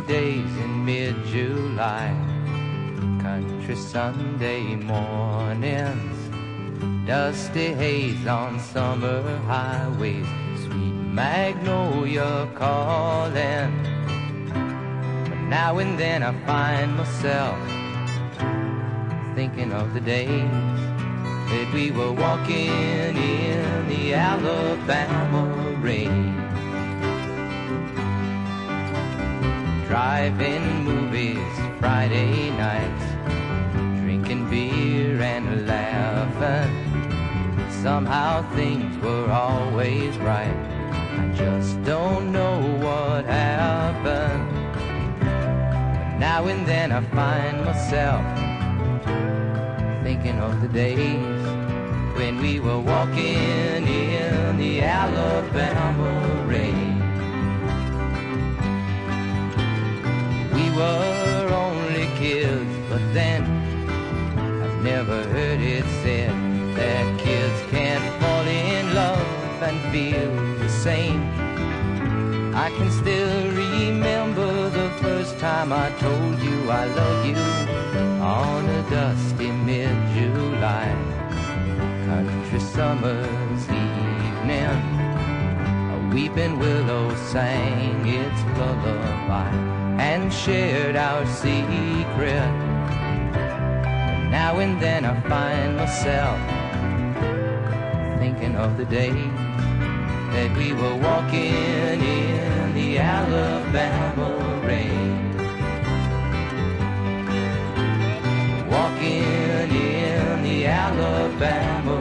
days in mid-July, country Sunday mornings, dusty haze on summer highways, sweet magnolia calling. But now and then I find myself thinking of the days that we were walking in the Alabama rain, driving movies Friday nights, drinking beer and laughing. Somehow things were always right. I just don't know what happened. But now and then I find myself thinking of the days when we were walking in the Alabama rain. We were only kids, but then I've never heard it said that kids can't fall in love and feel the same. I can still remember the first time I told you I love you on a dusty mid-July country summer's evening. A weeping willow sang its lullaby and shared our secret. And now and then I find myself thinking of the days that we were walking in the Alabama rain, walking in the Alabama